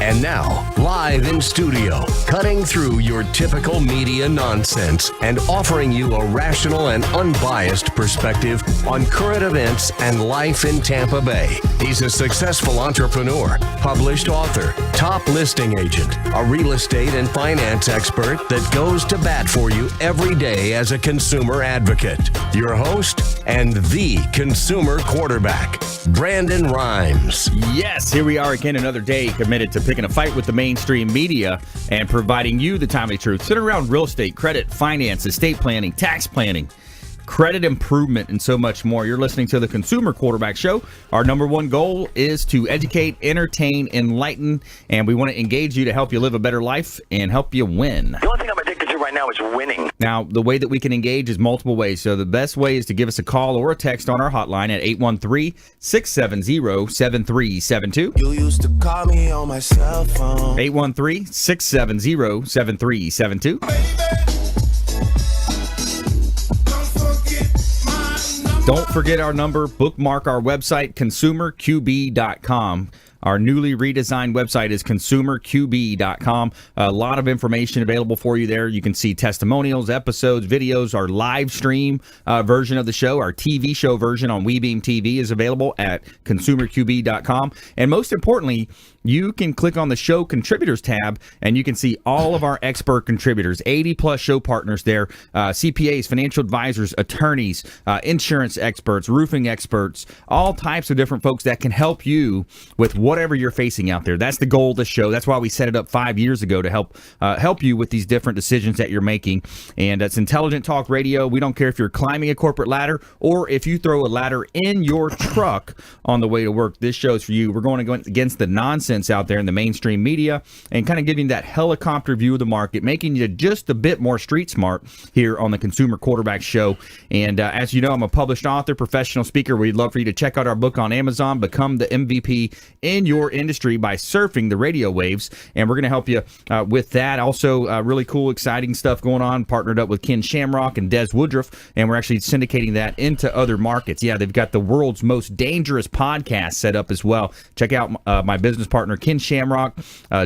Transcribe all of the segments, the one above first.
And now, live in studio, cutting through your typical media nonsense and offering you a rational and unbiased perspective on current events and life in Tampa Bay. He's a successful entrepreneur, published author, top listing agent, a real estate and finance expert that goes to bat for you every day as a consumer advocate. Your host and the consumer quarterback, Brandon Rhymes. Yes, here we are again, another day committed to picking a fight with the mainstream media and providing you the timely truth centered around real estate, credit, finance, estate planning, tax planning, credit improvement, and so much more. You're listening to the Consumer Quarterback Show. Our number one goal is to educate, entertain, enlighten, and we want to engage you to help you live a better life and help you win. The only thing I'm addicted to right now is winning. Now, the way that we can engage is multiple ways. So the best way is to give us a call or a text on our hotline at 813-670-7372. You used to call me on my cell phone. 813-670-7372. Don't forget our number. Bookmark our website, consumerqb.com. Our newly redesigned website is consumerqb.com. A lot of information available for you there. You can see testimonials, episodes, videos. Our live stream version of the show, our TV show version on WeBeam TV is available at consumerqb.com. And most importantly, you can click on the show contributors tab and you can see all of our expert contributors, 80 plus show partners there, CPAs, financial advisors, attorneys, insurance experts, roofing experts, all types of different folks that can help you with whatever you're facing out there. That's the goal of the show. That's why we set it up 5 years ago to help you with these different decisions that you're making. And it's intelligent talk radio. We don't care if you're climbing a corporate ladder or if you throw a ladder in your truck on the way to work. This show's for you. We're going to go against the nonsense out there in the mainstream media and kind of giving that helicopter view of the market, making you just a bit more street smart here on the Consumer Quarterback Show. And as you know, I'm a published author, professional speaker. We'd love for you to check out our book on Amazon, Become the MVP in Your Industry by Surfing the Radio Waves. And we're going to help you with that. Also, really cool, exciting stuff going on. Partnered up with Ken Shamrock and Des Woodruff, and we're actually syndicating that into other markets. Yeah, they've got the world's most dangerous podcast set up as well. Check out my business partner, Ken Shamrock,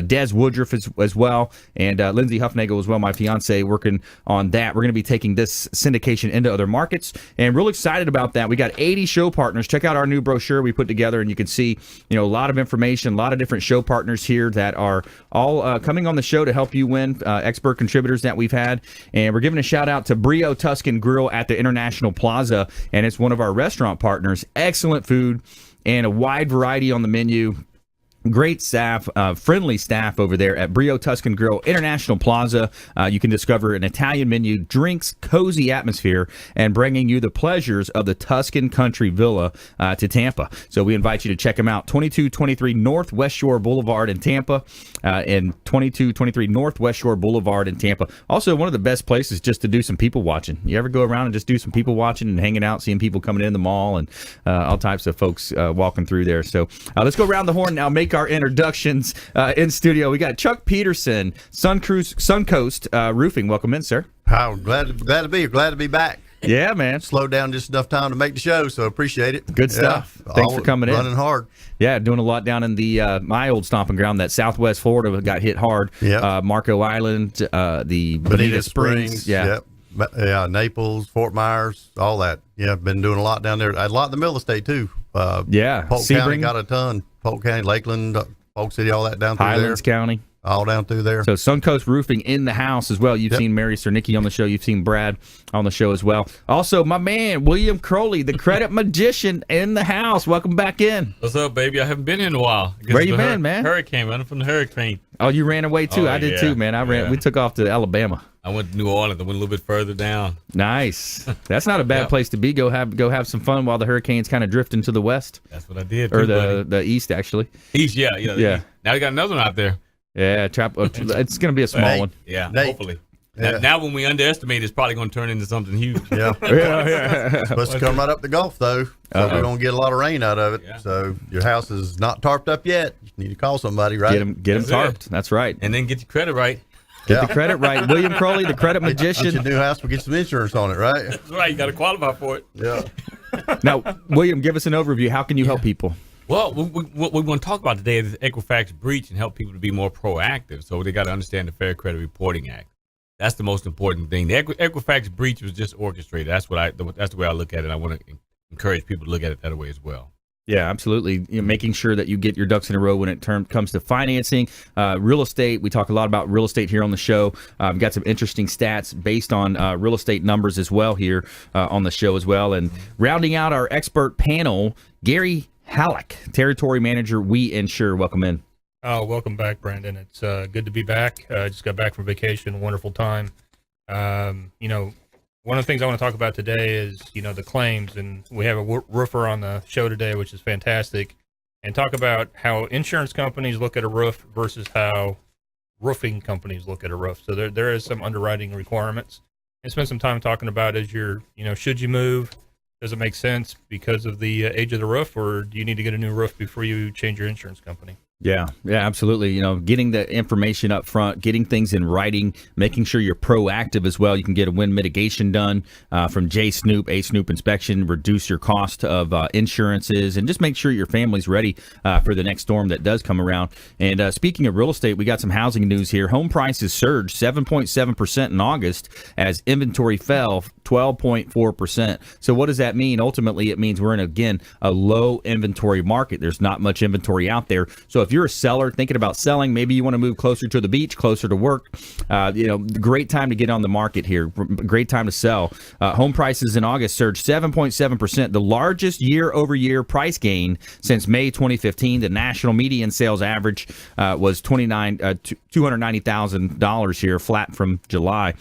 Des Woodruff as well, and Lindsay Huffnagel as well, my fiance, working on that. We're going to be taking this syndication into other markets, and real excited about that. We got 80 show partners. Check out our new brochure we put together, and you can see, a lot of information, a lot of different show partners here that are all coming on the show to help you win, expert contributors that we've had. And we're giving a shout out to Brio Tuscan Grill at the International Plaza, and it's one of our restaurant partners. Excellent food and a wide variety on the menu. Great staff, friendly staff over there at Brio Tuscan Grill, International Plaza. You can discover an Italian menu, drinks, cozy atmosphere, and bringing you the pleasures of the Tuscan Country Villa to Tampa. So we invite you to check them out. 2223 North West Shore Boulevard in Tampa, and 2223 North West Shore Boulevard in Tampa. Also, one of the best places just to do some people watching. You ever go around and just do some people watching and hanging out, seeing people coming in the mall and all types of folks walking through there. So let's go around the horn now. Make our introductions in studio. We got Chuck Peterson, Suncoast Roofing. Welcome in, sir. How glad to be here. Glad to be back. Yeah, man. Slowed down just enough time to make the show, so appreciate it. Good stuff. Thanks for coming in. Running hard. Yeah, doing a lot down in the my old stomping ground. That Southwest Florida got hit hard. Yeah. Marco Island, the Bonita Springs. Yeah. Yep. Yeah, Naples, Fort Myers, all that. Yeah, been doing a lot down there. A lot in the middle of the state too. Polk County got a ton. Polk County, Lakeland, Polk City, all that down through Highlands there. County. All down through there. So Suncoast Roofing in the house as well. You've seen Mary Cernicki on the show. You've seen Brad on the show as well. Also, my man, William Crowley, the Credit Magician in the house. Welcome back in. What's up, baby? I haven't been in a while. Where you been, man? Hurricane, running from the hurricane. Oh, you ran away too? I did too, man. Yeah. We took off to Alabama. I went to New Orleans. I went a little bit further down. Nice. That's not a bad place to be. Go have some fun while the hurricane's kind of drifting to the west. That's what I did. Or the east, actually. East, yeah. East. Now we got another one out there. Yeah, it's going to be a small one. Yeah, Nate. hopefully. Yeah. Now, when we underestimate, it's probably going to turn into something huge. Yeah. Yeah. Supposed to come right up the Gulf, though. So we're going to get a lot of rain out of it. Yeah. So your house is not tarped up yet. You need to call somebody, right? Get them tarped. That's right. And then get your credit right. Get the credit right. William Crowley, the Credit Magician. Get your new house, we get some insurance on it, right? That's right. You got to qualify for it. Yeah. Now, William, give us an overview. How can you help people? Well, what we want to talk about today is Equifax breach and help people to be more proactive. So they got to understand the Fair Credit Reporting Act. That's the most important thing. The Equifax breach was just orchestrated. That's the way I look at it. I want to encourage people to look at it that way as well. Yeah, absolutely. Making sure that you get your ducks in a row when it comes to financing, real estate. We talk a lot about real estate here on the show. We've got some interesting stats based on real estate numbers as well here on the show as well. And rounding out our expert panel, Gary Hallock, Territory Manager, WeInsure. Welcome in. Oh, welcome back, Brandon. It's good to be back. I just got back from vacation. Wonderful time. One of the things I want to talk about today is, the claims, and we have a roofer on the show today, which is fantastic, and talk about how insurance companies look at a roof versus how roofing companies look at a roof. So there is some underwriting requirements, and spend some time talking about should you move? Does it make sense because of the age of the roof, or do you need to get a new roof before you change your insurance company? Yeah, absolutely. Getting the information up front, getting things in writing, making sure you're proactive as well. You can get a wind mitigation done from J-Snoop, A-Snoop inspection, reduce your cost of insurances, and just make sure your family's ready for the next storm that does come around. And speaking of real estate, we got some housing news here. Home prices surged 7.7% in August as inventory fell 12.4%. So what does that mean? Ultimately, it means we're in, again, a low inventory market. There's not much inventory out there. So if you're a seller thinking about selling, maybe you want to move closer to the beach, closer to work, great time to get on the market here. Great time to sell. Home prices in August surged 7.7%, the largest year-over-year price gain since May 2015. The national median sales average was $290,000 here, flat from July.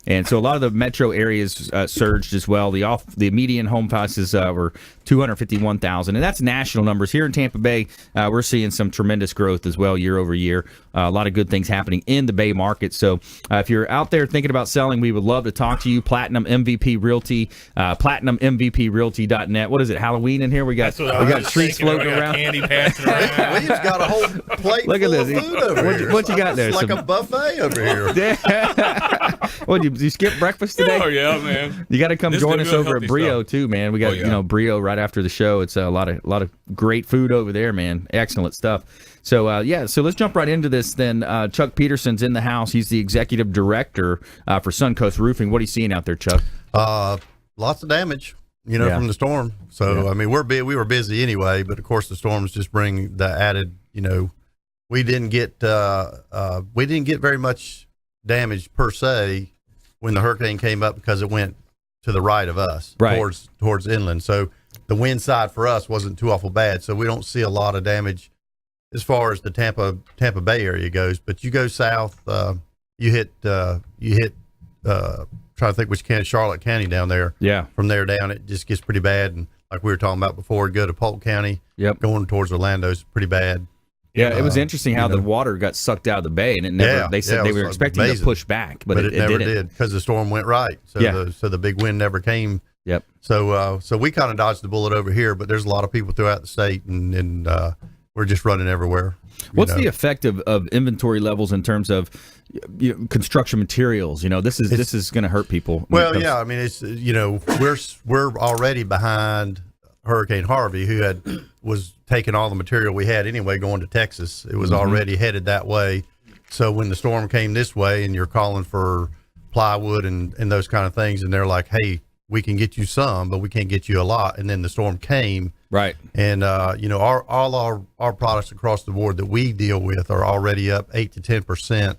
And so a lot of the metro areas surged as well. The median home prices were $251,000, and that's national numbers. Here in Tampa Bay, we're seeing some tremendous growth as well year over year. A lot of good things happening in the Bay market. So if you're out there thinking about selling, we would love to talk to you. Platinum MVP Realty, PlatinumMVPRealty.net. What is it? Halloween in here? We got treats floating around. Candy passing around. We've got a whole plate Look at full this. of food over here. What you got there? It's like a buffet over here. What, did you skip breakfast today? Oh yeah, man. You got to come join us over at Brio stuff. too, man. We got Brio right after the show. It's a lot of great food over there, man. Excellent stuff. So so let's jump right into this then. Chuck Peterson's in the house. He's the executive director for Suncoast Roofing. What are you seeing out there, Chuck? Lots of damage, from the storm. So I mean, we were busy anyway, but of course the storms just bring the added. We didn't get very much damage per se when the hurricane came up because it went to the right of us, towards inland. So the wind side for us wasn't too awful bad. So we don't see a lot of damage as far as the Tampa Bay area goes. But you go south, you hit trying to think which county, Charlotte County down there. Yeah. From there down, it just gets pretty bad. And like we were talking about before, go to Polk County. Yep. Going towards Orlando is pretty bad. Yeah, it was interesting how the water got sucked out of the bay, and it never. They said they were expecting it to push back, but it never didn't. did because the storm went right. So the big wind never came. Yep. So we kind of dodged the bullet over here, but there's a lot of people throughout the state, and we're just running everywhere. What's the effect of inventory levels in terms of construction materials? This is going to hurt people. Well, I mean, it's we're already behind Hurricane Harvey, who was taking all the material we had anyway going to Texas. It was already headed that way. So when the storm came this way and you're calling for plywood and those kind of things, and they're like, hey, we can get you some, but we can't get you a lot. And then the storm came. Right. And, all our products across the board that we deal with are already up 8 to 10%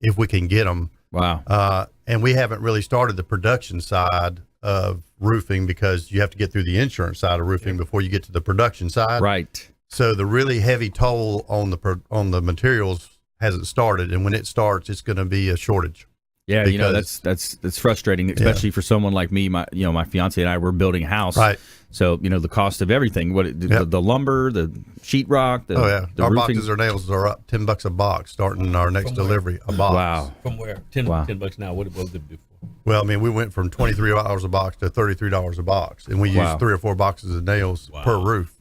if we can get them. Wow. And we haven't really started the production side of roofing because you have to get through the insurance side of roofing before you get to the production side. Right. So the really heavy toll on the materials hasn't started, and when it starts, it's going to be a shortage. Yeah, that's frustrating, especially for someone like me. My fiance and I were building a house, right? So the cost of everything, the lumber, the sheetrock, our roofing. boxes or nails are up $10 a box starting our next delivery. A box. Wow. From where? $10 now. What did it do for? Well, I mean, we went from $23 a box to $33 a box, and we used 3 or 4 boxes of nails per roof.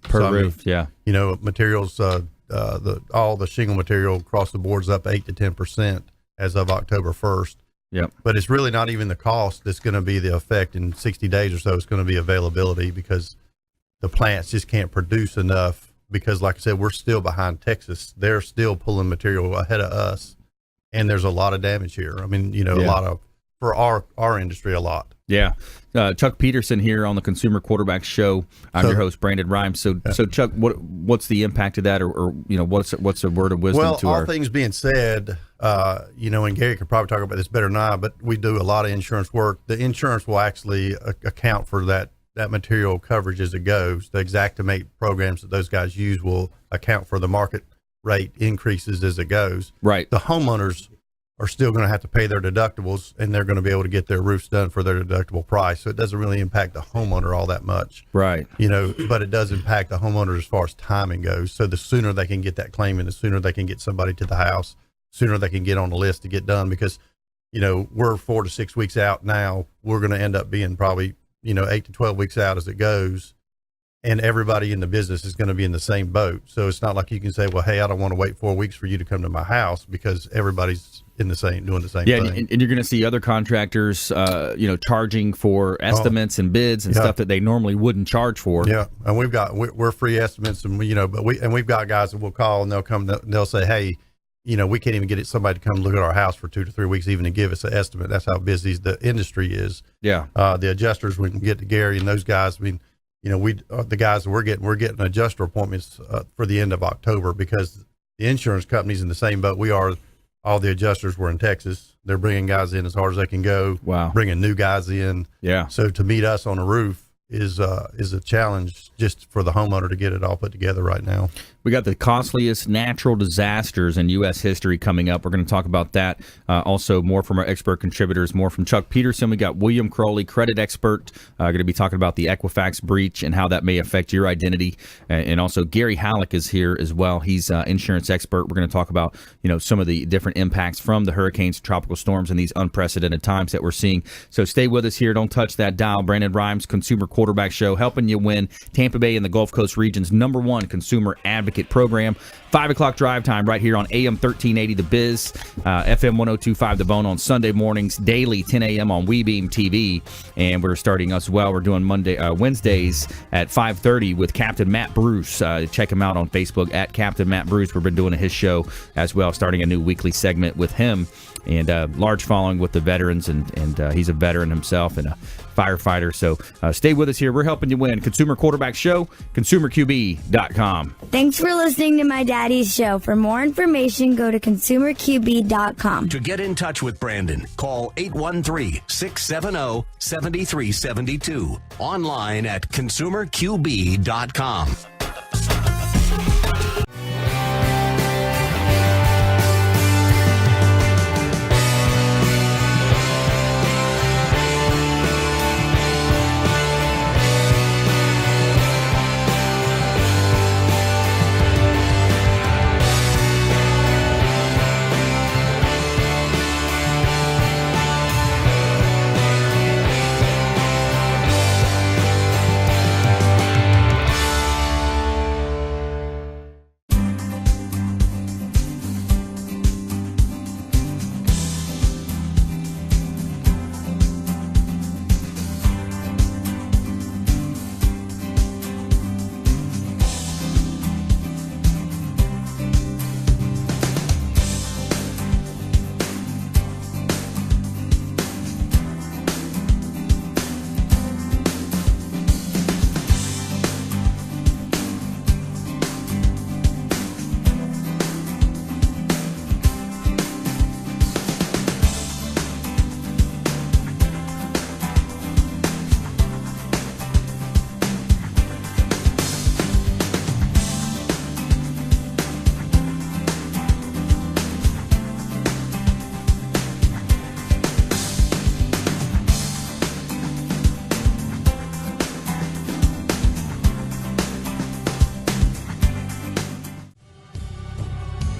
Materials. All the shingle material across the board's up 8 to 10% as of October 1st. Yep. But it's really not even the cost that's going to be the effect in 60 days or so. It's going to be availability because the plants just can't produce enough because like I said, we're still behind Texas. They're still pulling material ahead of us. And there's a lot of damage here. I mean, a lot of, for our industry, a lot. Yeah. Chuck Peterson here on the Consumer Quarterback Show. I'm your host, Brandon Rhymes. So Chuck, what's the impact of that, or what's a word of wisdom to all our... things being said, and Gary could probably talk about this better than I, but we do a lot of insurance work. The insurance will actually account for that material coverage as it goes. The Xactimate programs that those guys use will account for the market rate increases as it goes. Right. The homeowners are still going to have to pay their deductibles, and they're going to be able to get their roofs done for their deductible price. So it doesn't really impact the homeowner all that much. Right. But it does impact the homeowner as far as timing goes. So the sooner they can get that claim in, the sooner they can get somebody to the house, sooner they can get on the list to get done, because, we're 4 to 6 weeks out now. We're going to end up being probably, 8 to 12 weeks out as it goes. And everybody in the business is going to be in the same boat. So it's not like you can say, well, hey, I don't want to wait 4 weeks for you to come to my house, because everybody's doing the same thing. Yeah, and you're going to see other contractors, charging for estimates and bids and stuff that they normally wouldn't charge for. Yeah, and we're free estimates, and we've got guys that will call, and they'll say, hey, we can't even get somebody to come look at our house for 2 to 3 weeks even to give us an estimate. That's how busy the industry is. Yeah. The adjusters, we can get to Gary and those guys. I mean, the guys that we're getting adjuster appointments for the end of October, because the insurance company's in the same boat we are. All the adjusters were in Texas. They're bringing guys in as hard as they can go. Wow. Bringing new guys in. Yeah. So to meet us on a roof is a challenge just for the homeowner to get it all put together right now. We got the costliest natural disasters in U.S. history coming up. We're going to talk about that. Also, more from our expert contributors, more from Chuck Peterson. We got William Crowley, credit expert, going to be talking about the Equifax breach and how that may affect your identity. And also, Gary Hallock is here as well. He's an insurance expert. We're going to talk about some of the different impacts from the hurricanes, tropical storms, and these unprecedented times that we're seeing. So stay with us here. Don't touch that dial. Brandon Rhymes, Consumer Quarterback Show, helping you win Tampa Bay and the Gulf Coast region's #1 consumer advocate program. 5 o'clock drive time right here on AM 1380 The Biz, FM 1025 The Bone on Sunday mornings, daily 10 a.m. on WeBeam TV. And we're starting as well. We're doing Wednesdays at 5:30 with Captain Matt Bruce. Check him out on Facebook at Captain Matt Bruce. We've been doing his show as well, starting a new weekly segment with him. And large following with the veterans, and he's a veteran himself and a firefighter. So stay with us here. We're helping you win. Consumer Quarterback Show, ConsumerQB.com. Thanks for listening to my daddy's show. For more information, go to ConsumerQB.com. To get in touch with Brandon, call 813-670-7372. Online at ConsumerQB.com.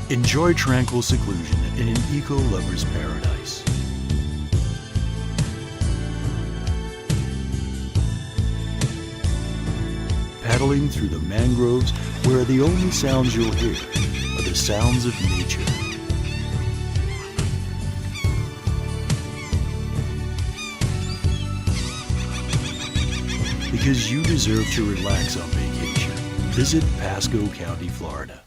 Enjoy tranquil seclusion in an eco-lover's paradise. Paddling through the mangroves where the only sounds you'll hear are the sounds of nature. Because you deserve to relax on vacation Visit Pasco County, Florida.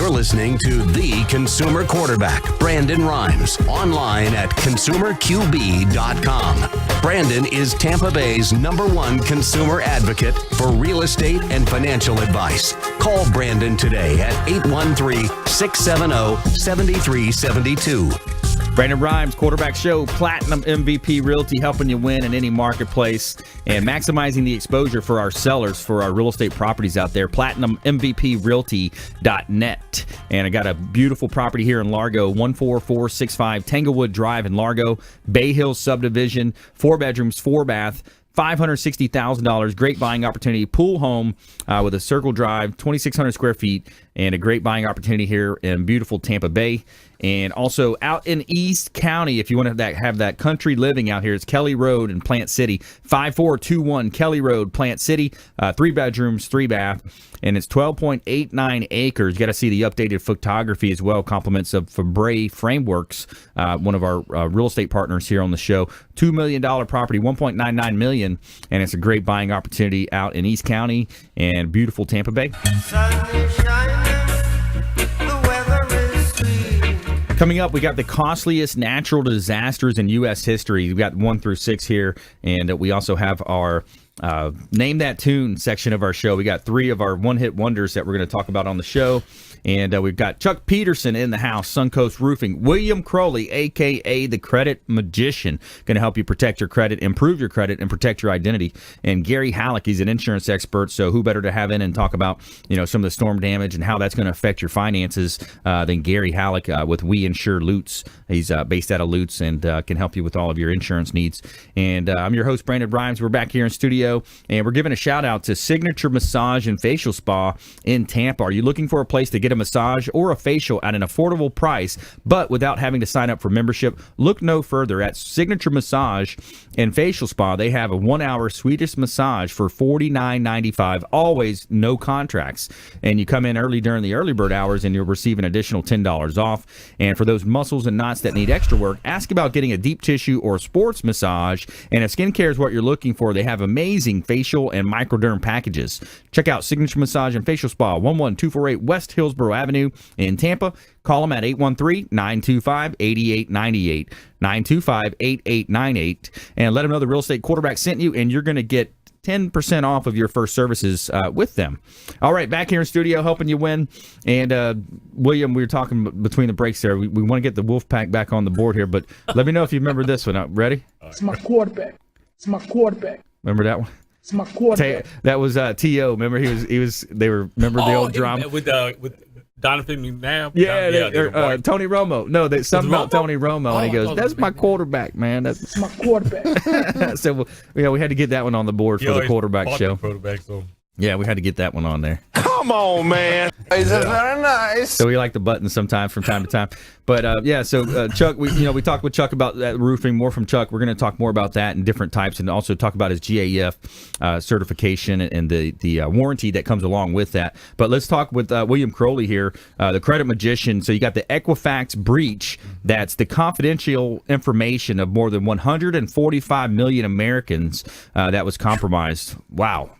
Listening to the Consumer Quarterback, Brandon Rhymes, online at consumerqb.com. Brandon is Tampa Bay's #1 consumer advocate for real estate and financial advice. Call Brandon today at 813-670-7372. Brandon Rhymes, Quarterback Show, Platinum MVP Realty, helping you win in any marketplace and maximizing the exposure for our sellers, for our real estate properties out there. PlatinumMVPRealty.net. And I got a beautiful property here in Largo, 14465 Tanglewood Drive in Largo, Bay Hills subdivision, 4 bedrooms, 4 bath. $560,000, great buying opportunity, pool home with a circle drive, 2,600 square feet, and a great buying opportunity here in beautiful Tampa Bay. And also out in East County, if you want to have that country living out here, it's Kelly Road in Plant City, 5421 Kelly Road, Plant City, 3 bedrooms, 3 bath, and it's 12.89 acres. You got to see the updated photography as well, compliments of Fabre Frameworks, one of our real estate partners here on the show. $2 million property, $1.99 million, and it's a great buying opportunity out in East County and beautiful Tampa Bay. Coming up, we got the costliest natural disasters in U.S. history. We've got 1 through 6 here, and we also have our Name That Tune section of our show. We got 3 of our one-hit wonders that we're going to talk about on the show. And we've got Chuck Peterson in the house, Suncoast Roofing. William Crowley, a.k.a. the Credit Magician, going to help you protect your credit, improve your credit, and protect your identity. And Gary Hallock, he's an insurance expert, so who better to have in and talk about some of the storm damage and how that's going to affect your finances than Gary Hallock with WeInsure Lutz. He's based out of Lutz and can help you with all of your insurance needs. And I'm your host, Brandon Rhymes. We're back here in studio, and we're giving a shout-out to Signature Massage and Facial Spa in Tampa. Are you looking for a place to get a massage or a facial at an affordable price, but without having to sign up for membership? Look no further. At Signature Massage and Facial Spa, they have a 1-hour Swedish massage for $49.95, always no contracts. And you come in early during the early bird hours and you'll receive an additional $10 off. And for those muscles and knots that need extra work, ask about getting a deep tissue or sports massage. And if skincare is what you're looking for, they have amazing facial and microderm packages. Check out Signature Massage and Facial Spa, 11248 West Hillsborough Avenue in Tampa. Call them at 813-925-8898, 925-8898, and let them know the Real Estate Quarterback sent you, and you're going to get 10% off of your first services with them. All right, back here in studio helping you win. And William, we were talking between the breaks there. We want to get the Wolfpack back on the board here, but let me know if you remember this one. Ready? It's my quarterback. It's my quarterback. Remember that one? It's my quarterback. That was T.O. Remember remember the old drama? With Donovan McNabb? Yeah, Tony Romo. No, something about Tony Romo, and he goes, "That's my quarterback, man. That's my quarterback." So, we had to get that one on the board for the quarterback show. Yeah, we had to get that one on there. Come on, man. This is very nice. So we like the buttons sometimes from time to time. But Chuck, we talked with Chuck about that roofing, more from Chuck. We're going to talk more about that and different types, and also talk about his GAF certification and the warranty that comes along with that. But let's talk with William Crowley here, the Credit Magician. So you got the Equifax breach. That's the confidential information of more than 145 million Americans that was compromised. Wow.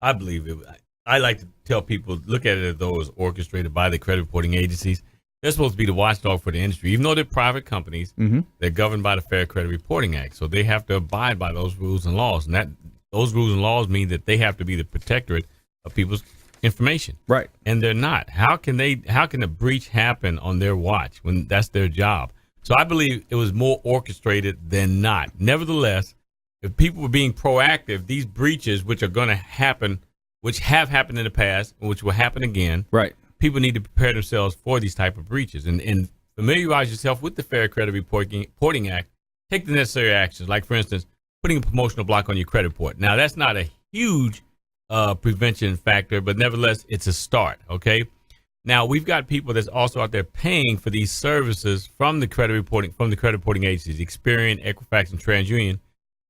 I believe it. I like to tell people, look at it as though it's orchestrated by the credit reporting agencies. They're supposed to be the watchdog for the industry, even though they're private companies. They're governed by the Fair Credit Reporting Act, so they have to abide by those rules and laws. And those rules and laws mean that they have to be the protectorate of people's information, right? And they're not. How can a breach happen on their watch when that's their job? So I believe it was more orchestrated than not. Nevertheless, if people were being proactive, these breaches, which are going to happen, which have happened in the past, and which will happen again, right? People need to prepare themselves for these type of breaches and familiarize yourself with the Fair Credit Reporting Act. Take the necessary actions, like, for instance, putting a promotional block on your credit report. Now, that's not a huge prevention factor, but nevertheless, it's a start, okay? Now, we've got people that's also out there paying for these services from the credit reporting agencies, Experian, Equifax, and TransUnion.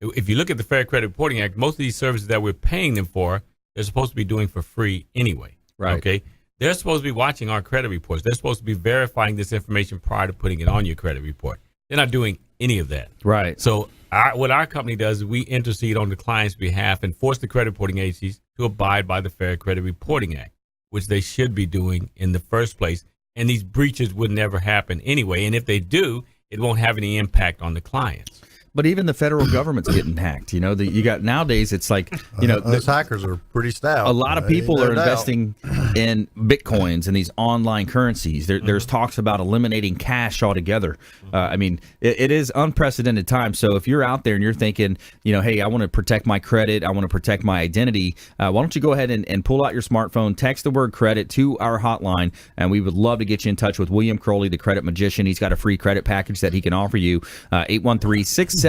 If you look at the Fair Credit Reporting Act, most of these services that we're paying them for, they're supposed to be doing for free anyway, right? Okay. They're supposed to be watching our credit reports. They're supposed to be verifying this information prior to putting it on your credit report. They're not doing any of that. Right. So what our company does is we intercede on the client's behalf and force the credit reporting agencies to abide by the Fair Credit Reporting Act, which they should be doing in the first place. And these breaches would never happen anyway. And if they do, it won't have any impact on the clients. But even the federal government's getting hacked. You know, you got nowadays. It's like, you know, those hackers are pretty stout. A lot of people are investing in bitcoins and these online currencies. There's talks about eliminating cash altogether. I mean, it is unprecedented time. So if you're out there and you're thinking, you know, hey, I want to protect my credit, I want to protect my identity, why don't you go ahead and pull out your smartphone, text the word credit to our hotline, and we would love to get you in touch with William Crowley, the Credit Magician. He's got a free credit package that he can offer you. 813-670-7372.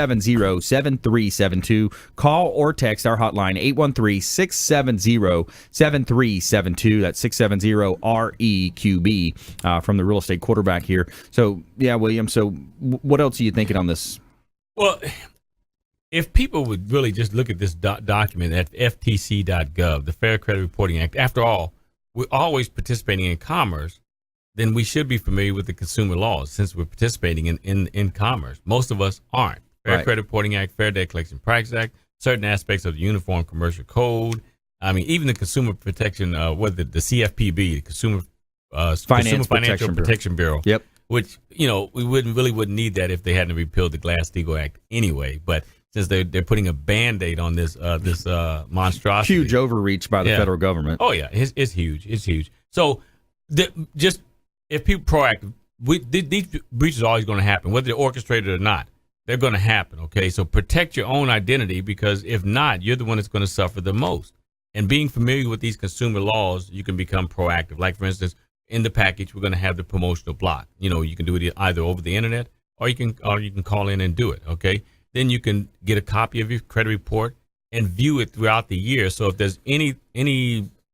Call or text our hotline, 813-670-7372. That's 670-REQB from the real estate quarterback here. So, yeah, William, so what else are you thinking on this? Well, if people would really just look at this document at ftc.gov, the Fair Credit Reporting Act, after all, we're always participating in commerce, then we should be familiar with the consumer laws since we're participating in commerce. Most of us aren't. Fair Credit Reporting Act, Fair Debt Collection Practices Act, certain aspects of the Uniform Commercial Code. I mean, even the Consumer Protection, the CFPB, the Consumer Financial Protection Bureau. Yep. Which, you know, we wouldn't need that if they hadn't repealed the Glass-Steagall Act anyway. But since they're putting a Band-Aid on this monstrosity, huge overreach by the federal government. Oh yeah, it's huge. It's huge. So just if people proactive, these breaches are always going to happen, whether they're orchestrated or not. They're going to happen, okay? So protect your own identity, because if not, you're the one that's going to suffer the most. And being familiar with these consumer laws, you can become proactive. Like, for instance, in the package, we're going to have the promotional block. You know, you can do it either over the internet or you can call in and do it, okay? Then you can get a copy of your credit report and view it throughout the year. So if there's any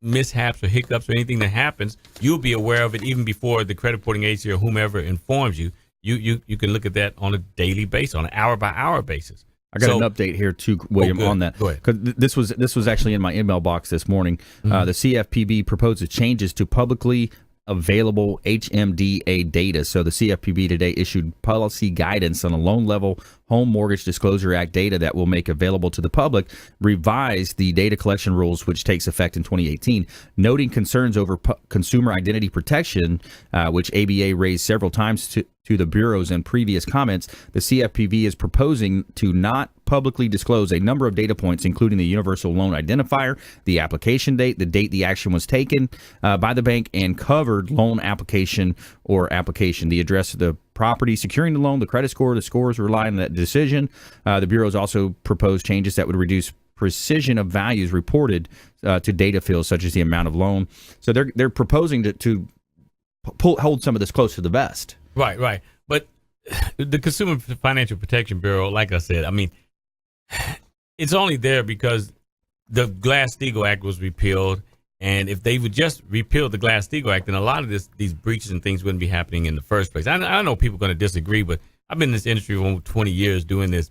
mishaps or hiccups or anything that happens, you'll be aware of it even before the credit reporting agency or whomever informs you. You can look at that on a daily basis, on an hour-by-hour basis. I got an update here too, William, on that. Go ahead. 'Cause this was actually in my email box this morning. The CFPB proposes changes to publicly available HMDA data. So the CFPB today issued policy guidance on a loan level Home Mortgage Disclosure Act data that will make available to the public, revised the data collection rules, which takes effect in 2018, noting concerns over consumer identity protection, which ABA raised several times to the Bureau's in previous comments. The CFPB is proposing to not publicly disclose a number of data points, including the universal loan identifier, the application date, the date the action was taken by the bank, and covered loan application or application, the address of the property securing the loan, the credit score, the scores rely on that decision. The Bureau has also proposed changes that would reduce precision of values reported to data fields, such as the amount of loan. So they're proposing to hold some of this close to the vest. Right. But the Consumer Financial Protection Bureau, like I said, I mean, it's only there because the Glass-Steagall Act was repealed. And if they would just repeal the Glass-Steagall Act, then a lot of these breaches and things wouldn't be happening in the first place. I know people are going to disagree, but I've been in this industry for over 20 years doing this,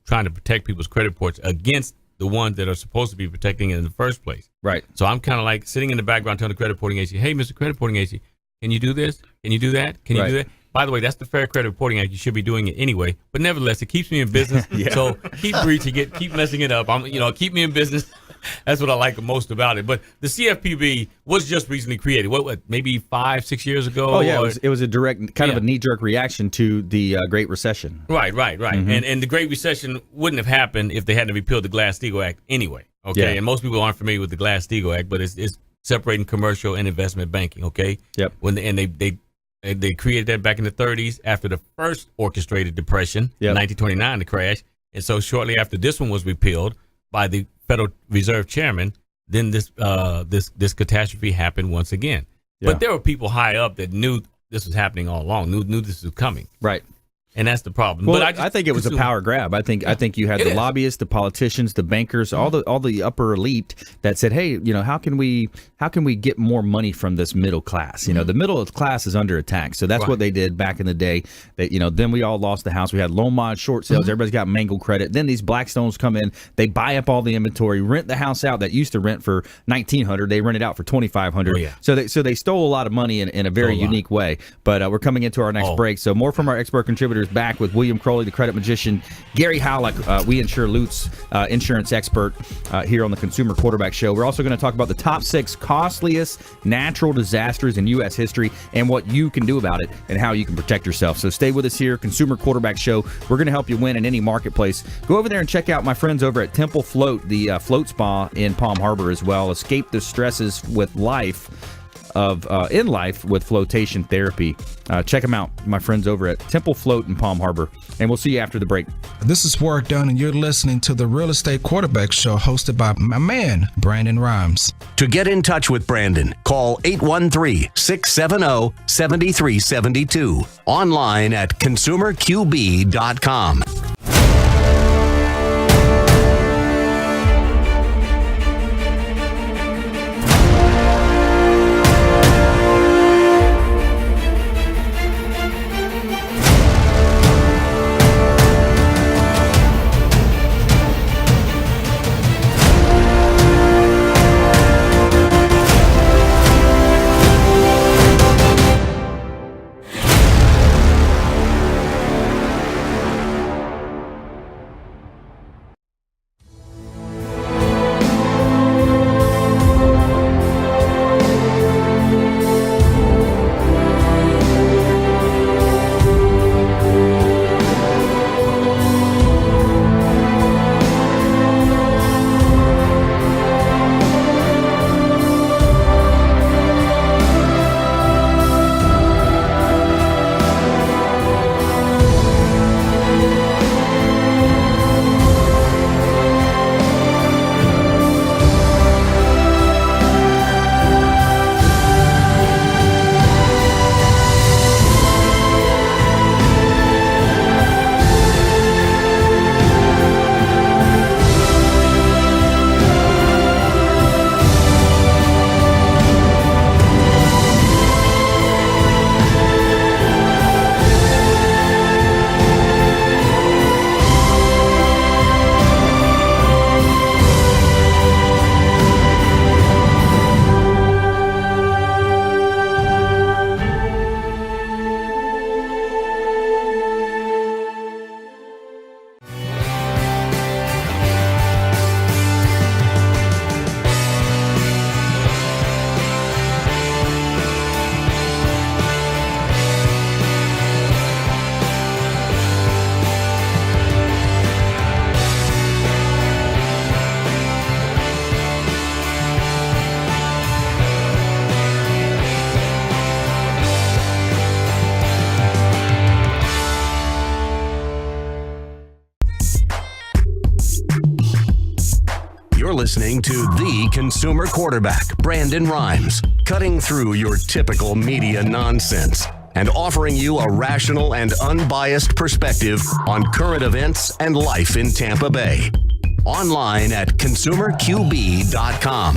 trying to protect people's credit reports against the ones that are supposed to be protecting it in the first place. Right. So I'm kind of like sitting in the background telling the credit reporting agency, hey, Mr. Credit Reporting Agency, can you do this? Can you do that? Can you do that? By the way, that's the Fair Credit Reporting Act. You should be doing it anyway. But nevertheless, it keeps me in business. So keep breaching it, keep messing it up. Keep me in business. That's what I like most about it. But the CFPB was just recently created. What maybe 5-6 years ago? Oh, yeah. It was a direct, kind of a knee-jerk reaction to the Great Recession. Right. Mm-hmm. And the Great Recession wouldn't have happened if they hadn't repealed the Glass-Steagall Act anyway. Okay. Yeah. And most people aren't familiar with the Glass-Steagall Act, but it's separating commercial and investment banking. Okay. Yep. They created that back in the 30s after the first orchestrated depression in 1929, the crash. And so shortly after this one was repealed by the Federal Reserve Chairman, then this catastrophe happened once again. Yeah. But there were people high up that knew this was happening all along, knew this was coming. Right. And that's the problem. Well, but I think it was a power grab. I think you had the lobbyists, the politicians, the bankers, all the upper elite that said, "Hey, how can we get more money from this middle class? The middle class is under attack." So that's what they did back in the day. That then we all lost the house. We had loan mod short sales. Everybody's got mangled credit. Then these Blackstones come in. They buy up all the inventory, rent the house out that used to rent for $1,900. They rent it out for $2,500. Oh, yeah. So they stole a lot of money in a very unique way. But we're coming into our next break. So more from our expert contributors. Back with William Crowley, the credit magician, Gary Hallock, WeInsure Lutz insurance expert here on the Consumer Quarterback Show. We're also going to talk about the top 6 costliest natural disasters in U.S. history and what you can do about it and how you can protect yourself. So stay with us here, Consumer Quarterback Show. We're going to help you win in any marketplace. Go over there and check out my friends over at Temple Float, the float spa in Palm Harbor as well. Escape the stresses with life. In life with flotation therapy. Check them out, my friends over at Temple Float in Palm Harbor, and we'll see you after the break. This is Warwick Dunn, and you're listening to the Real Estate Quarterback Show, hosted by my man, Brandon Rhymes. To get in touch with Brandon, call 813-670-7372. Online at consumerqb.com. Listening to the Consumer Quarterback, Brandon Rhymes, cutting through your typical media nonsense and offering you a rational and unbiased perspective on current events and life in Tampa Bay. Online at consumerqb.com.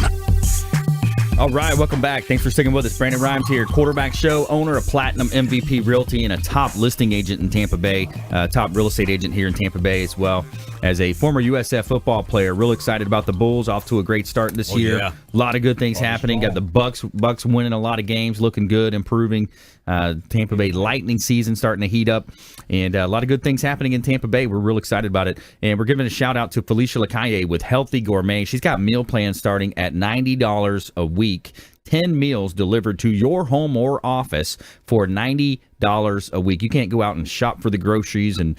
All right, welcome back. Thanks for sticking with us. Brandon Rhymes here, quarterback show, owner of Platinum MVP Realty and a top listing agent in Tampa Bay, top real estate agent here in Tampa Bay as well. As a former USF football player, real excited about the Bulls, off to a great start this year. Yeah. A lot of good things happening. Got the Bucks winning a lot of games, looking good, improving. Tampa Bay Lightning season starting to heat up, and a lot of good things happening in Tampa Bay. We're real excited about it, and we're giving a shout out to Felicia Lacaille with Healthy Gourmet. She's got meal plans starting at $90 a week. 10 meals delivered to your home or office for $90 a week. You can't go out and shop for the groceries and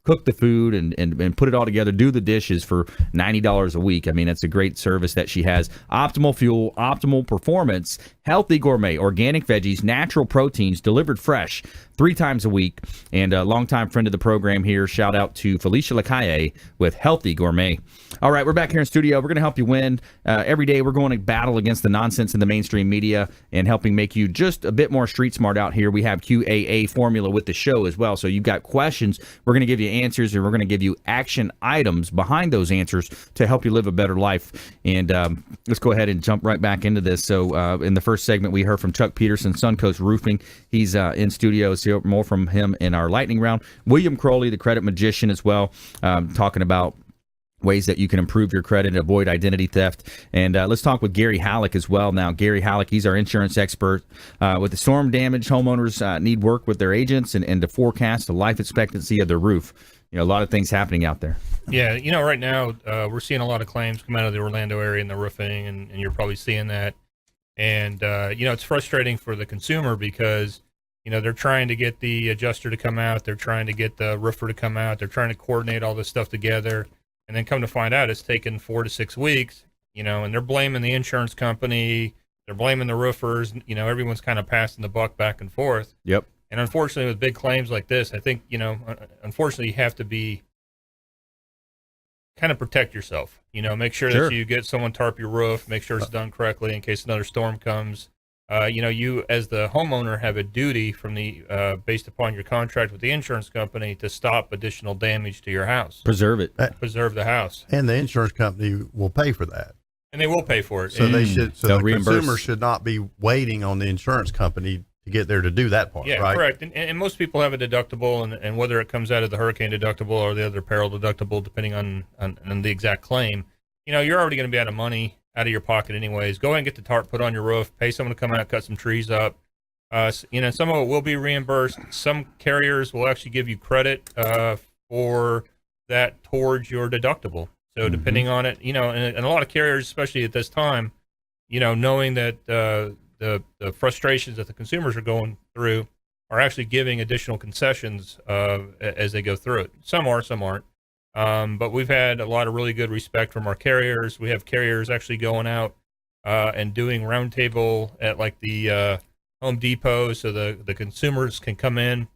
cook the food and put it all together, do the dishes for $90 a week. I mean, that's a great service that she has. Optimal fuel, optimal performance, Healthy Gourmet, organic veggies, natural proteins, delivered fresh 3 times a week. And a longtime friend of the program here, shout out to Felicia Lacaille with Healthy Gourmet. All right, we're back here in studio. We're going to help you win. Every day we're going to battle against the nonsense in the mainstream media and helping make you just a bit more street smart out here. We have QAA formula with the show as well. So you've got questions. We're going to give you answers, and we're going to give you action items behind those answers to help you live a better life. And let's go ahead and jump right back into this. So in the first segment, we heard from Chuck Peterson, Suncoast Roofing. He's in studio. So more from him in our lightning round. William Crowley, the credit magician as well, talking about ways that you can improve your credit and avoid identity theft. And let's talk with Gary Hallock as well. Now, Gary Hallock, he's our insurance expert. With the storm damage, homeowners need work with their agents and to forecast the life expectancy of their roof. You know, a lot of things happening out there. Yeah, you know, right now we're seeing a lot of claims come out of the Orlando area in the roofing, and you're probably seeing that. And, you know, it's frustrating for the consumer because, you know, they're trying to get the adjuster to come out. They're trying to get the roofer to come out. They're trying to coordinate all this stuff together. And then come to find out it's taken 4 to 6 weeks, you know, and they're blaming the insurance company. They're blaming the roofers. You know, everyone's kind of passing the buck back and forth. Yep. And unfortunately, with big claims like this, I think, you know, unfortunately, you have to be kind of protect yourself. You know, make sure that you get someone tarp your roof, make sure it's done correctly in case another storm comes. You know, you as the homeowner have a duty from the based upon your contract with the insurance company to stop additional damage to your house. Preserve it. Preserve the house. And the insurance company will pay for that. And they will pay for it. So they should. So They'll the reimburse. consumer should not be waiting on the insurance company to get there to do that part. Yeah, right? correct. And most people have a deductible, and whether it comes out of the hurricane deductible or the other peril deductible, depending on the exact claim, you know, you're already going to be out of money out of your pocket anyways. Go ahead and get the tarp put on your roof. Pay someone to come out, cut some trees up. You know, some of it will be reimbursed. Some carriers will actually give you credit for that towards your deductible. So depending on it, you know, and a lot of carriers, especially at this time, you know, knowing that the frustrations that the consumers are going through, are actually giving additional concessions as they go through it. Some are, some aren't. But we've had a lot of really good respect from our carriers. We have carriers actually going out and doing roundtable at like the Home Depot, so the consumers can come in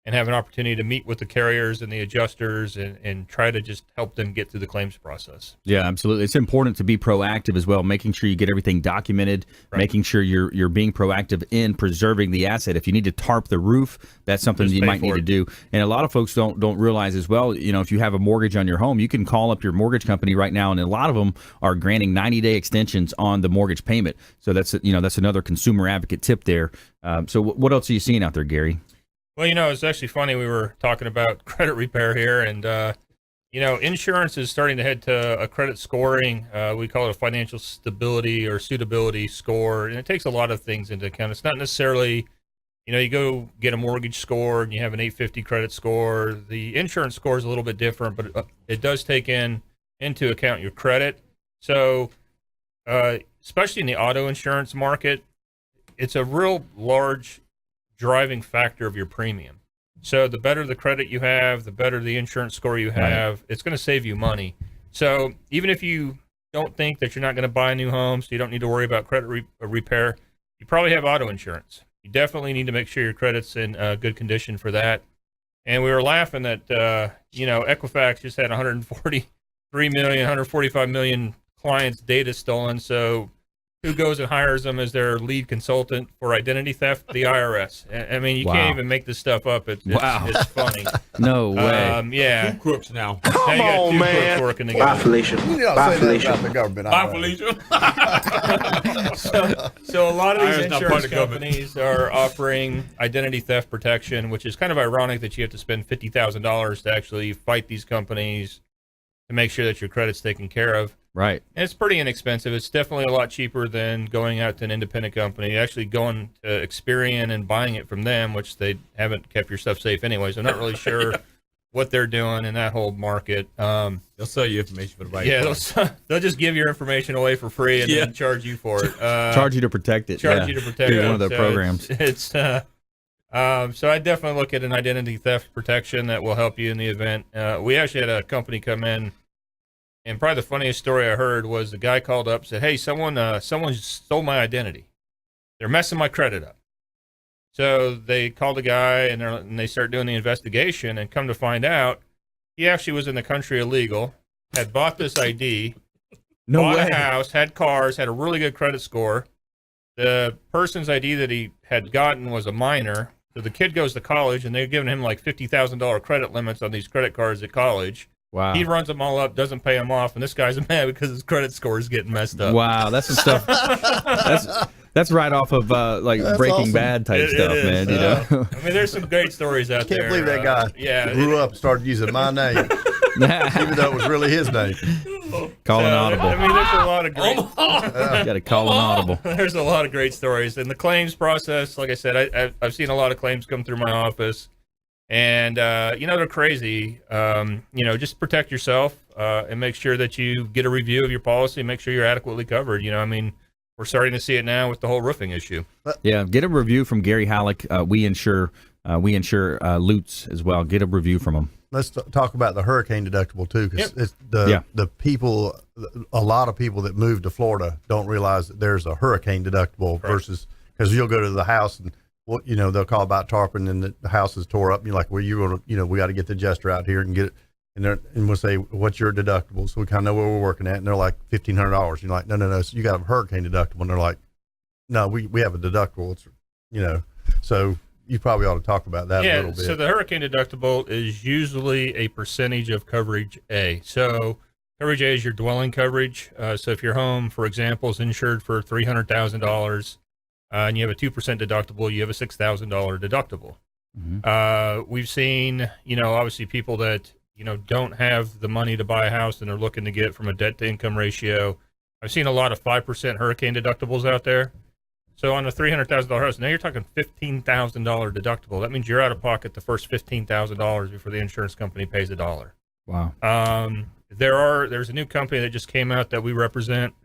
and have an opportunity to meet with the carriers and the adjusters and try to just help them get through the claims process. Yeah, absolutely. It's important to be proactive as well, making sure you get everything documented, making sure you're being proactive in preserving the asset. If you need to tarp the roof, that's something you might need to do. And a lot of folks don't realize as well, you know, if you have a mortgage on your home, you can call up your mortgage company right now, and a lot of them are granting 90-day extensions on the mortgage payment. So that's another consumer advocate tip there. So what else are you seeing out there, Gary? Well, you know, it's actually funny. We were talking about credit repair here, and, you know, insurance is starting to head to a credit scoring. We call it a financial stability or suitability score, and it takes a lot of things into account. It's not necessarily, you know, you go get a mortgage score and you have an 850 credit score. The insurance score is a little bit different, but it does take into account your credit. So, especially in the auto insurance market, it's a real large driving factor of your premium. So the better the credit you have, the better the insurance score you have, it's going to save you money. So even if you don't think that you're not going to buy a new home, so you don't need to worry about credit repair, you probably have auto insurance. You definitely need to make sure your credit's in good condition for that. And we were laughing that, you know, Equifax just had 145 million clients' data stolen. So who goes and hires them as their lead consultant for identity theft? The IRS. I mean, you can't even make this stuff up. It's funny. No way. Yeah. Two crooks now. Come on, man. Working together. Bye, Felicia. You know, Bye, say that Felicia. about the government. Bye, Felicia. So a lot of these IRS not part insurance of government. companies are offering identity theft protection, which is kind of ironic that you have to spend $50,000 to actually fight these companies to make sure that your credit's taken care of. Right. And it's pretty inexpensive. It's definitely a lot cheaper than going out to an independent company, actually going to Experian and buying it from them, which they haven't kept your stuff safe anyways. I'm not really sure what they're doing in that whole market. They'll sell you information for the right price. They'll just give your information away for free and then charge you for it. Charge you to protect it. Charge you to protect it. One of their programs. So I definitely look at an identity theft protection that will help you in the event. We actually had a company come in, and probably the funniest story I heard was the guy called up and said, "Hey, someone stole my identity. They're messing my credit up." So they called the guy and they start doing the investigation, and come to find out, he actually was in the country illegal, had bought this ID, bought a house, had cars, had a really good credit score. The person's ID that he had gotten was a minor. So the kid goes to college, and they're giving him like $50,000 credit limits on these credit cards at college. Wow. He runs them all up, doesn't pay them off, and this guy's mad because his credit score is getting messed up. Wow, that's some stuff. That's right off of That's Breaking awesome. Bad type stuff, man. You know. I mean, there's some great stories out there. Can't believe that guy grew up and started using my name, even though it was really his name. Call an audible. I mean, there's a lot of great. Got to call an audible. There's a lot of great stories, and the claims process. Like I said, I've seen a lot of claims come through my office, and they're crazy. Just protect yourself and make sure that you get a review of your policy. Make sure you're adequately covered. I mean, we're starting to see it now with the whole roofing issue. Yeah, get a review from Gary Hallock. WeInsure Lutz as well. Get a review from him. Let's talk about the hurricane deductible too, because the people, a lot of people that move to Florida don't realize that there's a hurricane deductible versus, because you'll go to the house and they'll call about tarping and the house is tore up. And you're like, well, we got to get the adjuster out here and get it. And we'll say, what's your deductible? So we kind of know where we're working at. And they're like $1,500. You're like, no. So you got a hurricane deductible. And they're like, no, we have a deductible. It's, so you probably ought to talk about that a little bit. So the hurricane deductible is usually a percentage of coverage A. So coverage A is your dwelling coverage. So if your home, for example, is insured for $300,000 and you have a 2% deductible, you have a $6,000 deductible. Mm-hmm. We've seen, obviously people that, don't have the money to buy a house and are looking to get from a debt to income ratio. I've seen a lot of 5% hurricane deductibles out there. So on a $300,000 house, now you're talking $15,000 deductible. That means you're out of pocket the first $15,000 before the insurance company pays $1. Wow. There's a new company that just came out that we represent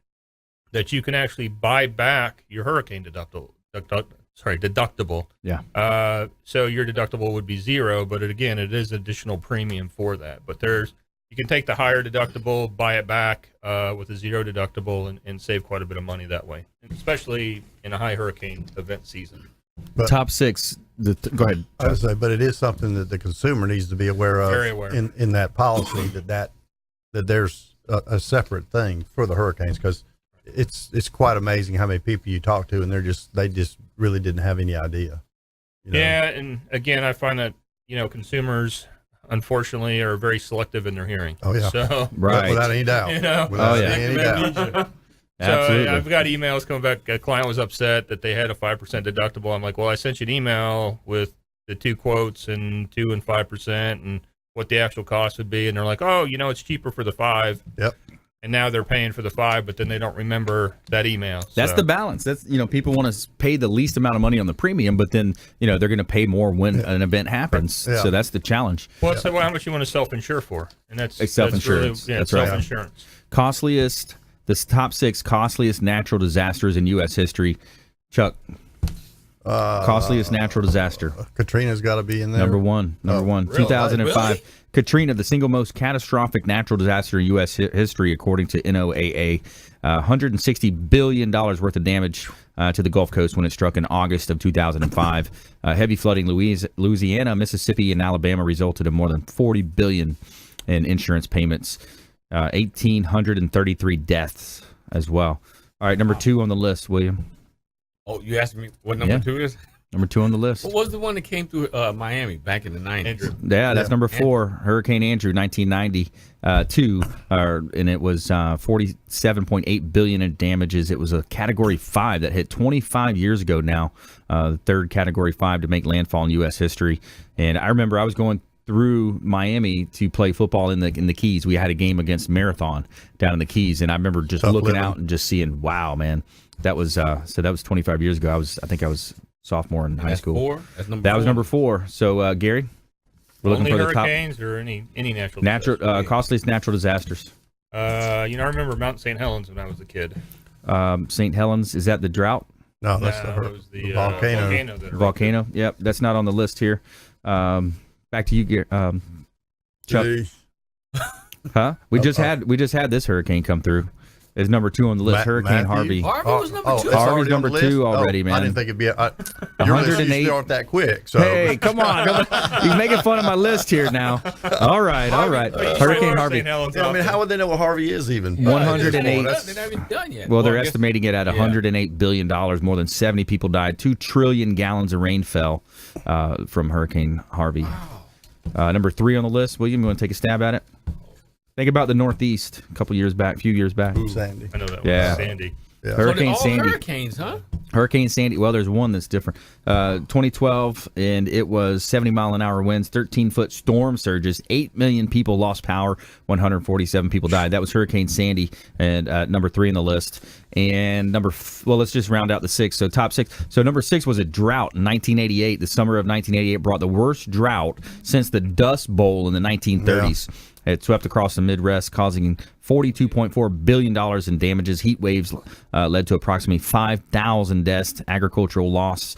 that you can actually buy back your hurricane deductible. Yeah. So your deductible would be $0, but it is additional premium for that. But you can take the higher deductible, buy it back with a $0 deductible, and save quite a bit of money that way, especially in a high hurricane event season. But top six. Go ahead. I would say, but it is something that the consumer needs to be aware of. Very aware. In that policy that there's a separate thing for the hurricanes, because it's quite amazing how many people you talk to and they just really didn't have any idea. Yeah, and again, I find that consumers unfortunately are very selective in their hearing. Oh yeah, so right, without any doubt. Without any doubt. Absolutely. So I've got emails coming back. A client was upset that they had a 5% deductible. I'm like, well, I sent you an email with the 2 quotes and 2 and 5% and what the actual cost would be. And they're like, oh, it's cheaper for the 5. Yep. And now they're paying for the 5, but then they don't remember that email. That's the balance. That's people want to pay the least amount of money on the premium, but then they're going to pay more when an event happens. Yeah. So that's the challenge. Well, so how much you want to self-insure for? And that's self-insurance. That's right. Self-insurance. Costliest. The top 6 costliest natural disasters in U.S. history. Chuck, costliest natural disaster. Katrina's got to be in there. Number one. Really? 2005. Really? Katrina, the single most catastrophic natural disaster in U.S. history, according to NOAA. $160 billion worth of damage to the Gulf Coast when it struck in August of 2005. Heavy flooding Louisiana, Mississippi, and Alabama resulted in more than $40 billion in insurance payments. 1,833 deaths as well. All right, number 2 on the list, William. Oh, you asked me what number 2 is? Number 2 on the list. What was the one that came through Miami back in the 90s? Andrew. Yeah, that's number 4, Hurricane Andrew, 1992, and it was $47.8 billion in damages. It was a Category 5 that hit 25 years ago now, the third Category 5 to make landfall in U.S. history. And I remember I was going through Miami to play football in the Keys. We had a game against Marathon down in the Keys, and I remember just looking out and just seeing, wow, man, that was so that was 25 years ago. I think I was sophomore in high school. 4? That's number that 4? was number 4. So Gary, we're looking Only for the top hurricanes or any natural costliest natural disasters. I remember Mount St. Helens when I was a kid. St. Helens, is that the drought? No, that's the volcano. Volcano. Yep, that's not on the list here. Back to you, Gary. Chuck. Huh? We just had this hurricane come through. It's number 2 on the list. Hurricane Harvey. Harvey was number 2. Harvey's number 2 already, man. I didn't think it'd be. Your list 108. usually aren't that quick. So. Hey, come on! You're making fun of my list here now. All right. Hurricane Harvey. How would they know what Harvey is even? 108. They're not even done yet. Well, they're estimating it at $108 billion. More than 70 people died. 2 trillion gallons of rain fell from Hurricane Harvey. Wow. Number 3 on the list. William, you want to take a stab at it? Think about the Northeast a few years back. Sandy. I know that was Sandy. Yeah. Hurricane So Sandy. Hurricanes, huh? Hurricane Sandy. Well, there's one that's different. 2012, and it was 70-mile-an-hour winds, 13-foot storm surges, 8 million people lost power, 147 people died. That was Hurricane Sandy, and number 3 on the list. And let's just round out the 6. So top 6. So number 6 was a drought in 1988. The summer of 1988 brought the worst drought since the Dust Bowl in the 1930s. Yeah. It swept across the Midwest, causing $42.4 billion in damages. Heat waves led to approximately 5,000 deaths, agricultural loss,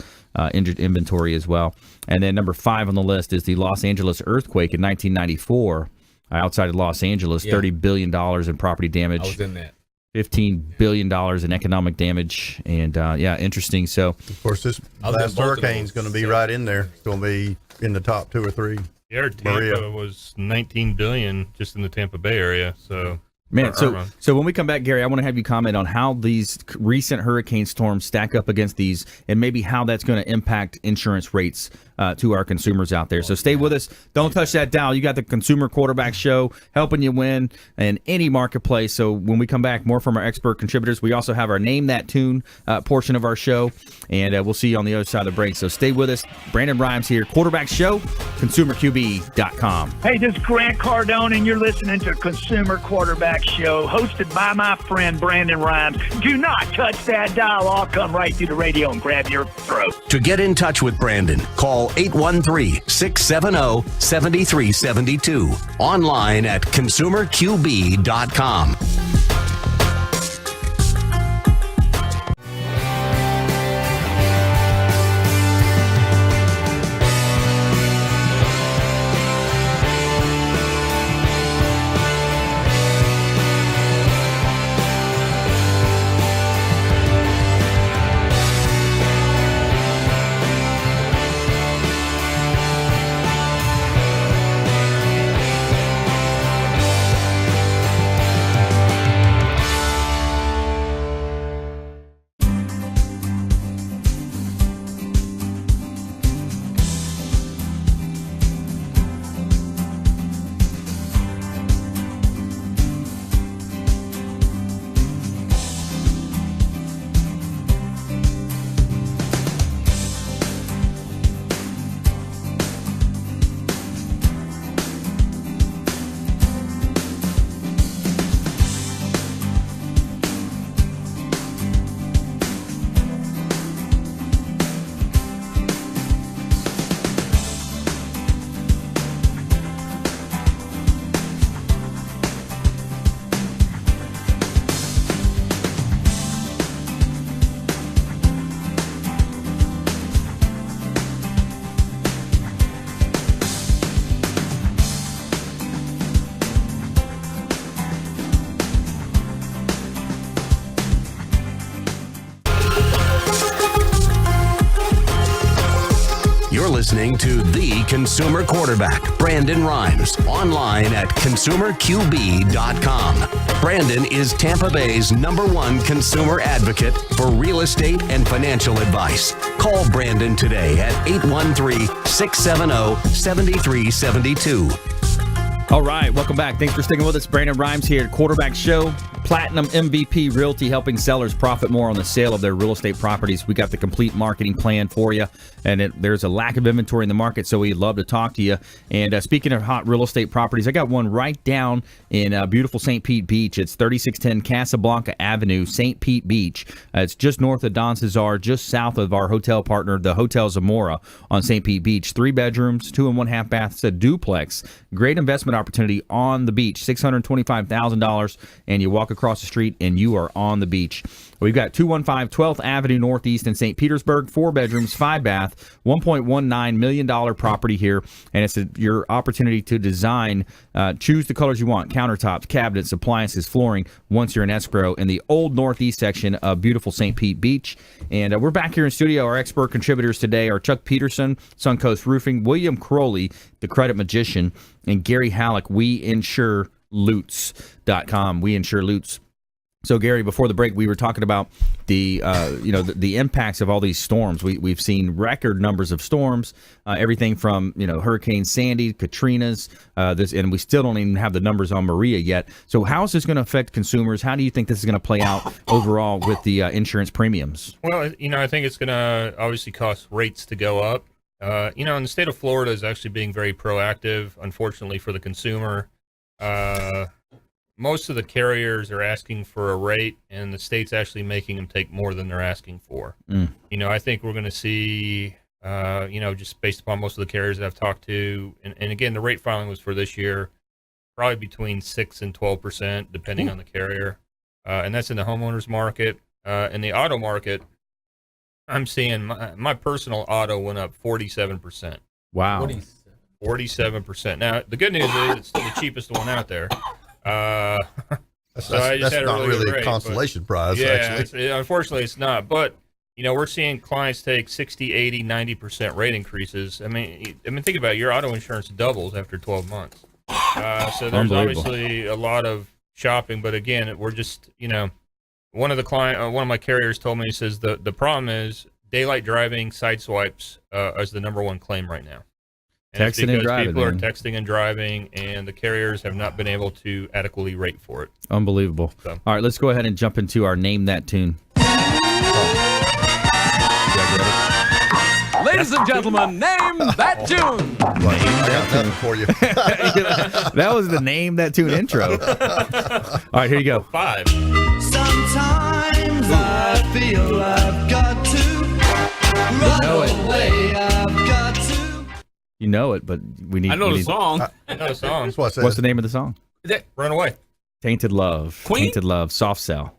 injured inventory as well. And then number 5 on the list is the Los Angeles earthquake in 1994. Outside of Los Angeles, $30 billion in property damage. I was in that. $15 billion in economic damage. And, interesting. So, of course, this last hurricane is going to be right in there. It's going to be in the top 2 or 3. Yeah, Tampa was $19 billion just in the Tampa Bay area. So, man, so when we come back, Gary, I want to have you comment on how these recent hurricane storms stack up against these, and maybe how that's going to impact insurance rates to our consumers out there. So stay with us. Don't touch that dial. You got the Consumer Quarterback Show helping you win in any marketplace. So when we come back, more from our expert contributors. We also have our Name That Tune portion of our show, and we'll see you on the other side of the break. So stay with us. Brandon Rhymes here, Quarterback Show, ConsumerQB.com. Hey, this is Grant Cardone, and you're listening to Consumer Quarterback Show, hosted by my friend Brandon Rhymes. Do not touch that dial. I'll come right through the radio and grab your throat. To get in touch with Brandon, call 813-670-7372. Online at ConsumerQB.com. listening to the consumer quarterback, Brandon Rhymes, online at consumerqb.com. Brandon is Tampa Bay's #1 consumer advocate for real estate and financial advice. Call Brandon today at 813-670-7372. All right, welcome back. Thanks for sticking with us. Brandon Rhymes here at Quarterback Show. Platinum MVP Realty, helping sellers profit more on the sale of their real estate properties. We got the complete marketing plan for you, and there's a lack of inventory in the market, so we'd love to talk to you. And speaking of hot real estate properties, I got one right down in beautiful St. Pete Beach. It's 3610 Casablanca Avenue, St. Pete Beach. It's just north of Don Cesar, just south of our hotel partner, the Hotel Zamora on St. Pete Beach. 3 bedrooms, 2 and 1/2 baths, a duplex. Great investment opportunity on the beach, $625,000, and you walk across the street and you are on the beach. We've got 215 12th Avenue Northeast in St. Petersburg, 4 bedrooms, 5 bath, $1.19 million property here, and it's your opportunity to design, choose the colors you want, countertops, cabinets, appliances, flooring, once you're in escrow in the old Northeast section of beautiful St. Pete Beach. And we're back here in studio. Our expert contributors today are Chuck Peterson, Suncoast Roofing, William Crowley, the Credit Magician, and Gary Hallock, WeInsure Lutz.com. WeInsure Lutz. So, Gary, before the break, we were talking about the impacts of all these storms. We've seen record numbers of storms, everything from Hurricane Sandy, Katrina's, and we still don't even have the numbers on Maria yet. So, how is this going to affect consumers? How do you think this is going to play out overall with the insurance premiums? Well, I think it's going to obviously cause rates to go up. And the state of Florida is actually being very proactive, unfortunately, for the consumer. Most of the carriers are asking for a rate, and the state's actually making them take more than they're asking for. I think we're going to see, just based upon most of the carriers that I've talked to, and again, the rate filing was for this year, probably between 6 and 12%, depending on the carrier. And that's in the homeowners market. In the auto market, I'm seeing my personal auto went up 47%. Wow. 47%. Now, the good news is it's still the cheapest one out there. That's not really a consolation prize, actually. Unfortunately, it's not. But, we're seeing clients take 60, 80, 90% rate increases. I mean, think about it. Your auto insurance doubles after 12 months. So there's obviously a lot of shopping. But, again, we're just, one of my carriers told me, he says the problem is daylight driving, side swipes is the number 1 claim right now. Texting and driving. People are texting and driving, and the carriers have not been able to adequately rate for it. Unbelievable. So. All right, let's go ahead and jump into our Name That Tune. Ladies and gentlemen, name that tune. I got nothing for you. That was the Name That Tune intro. All right, here you go. 5. Sometimes I feel I've got to run away. I've got to. You know it, but we need. I know the song. I know the song. What's the name of the song? Run Away. Tainted Love. Queen? Tainted Love. Soft Cell.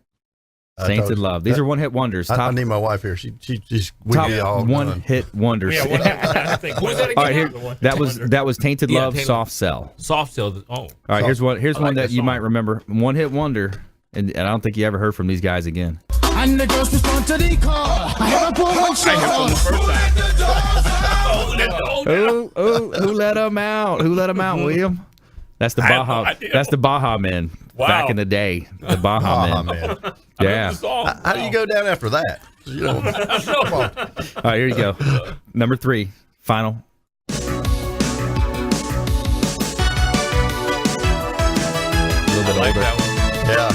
Tainted Love. These are one-hit wonders. I need my wife here. She just top one-hit wonders. Yeah, all right, here, that was Tainted Love. Tainted. Soft Cell. Soft Cell. Oh. All right, here's one that you song. might remember. One-hit wonder, and I don't think you ever heard from these guys again. And the girls respond to the call. I have a poor one shot. Who let him out? Who let him out, William? That's the Baja. That's the Baja Men. Wow. Back in the day, the Baja Men. Yeah. How do you go down after that? Come on. All right, here you go. Number 3, final. A little bit older. Yeah.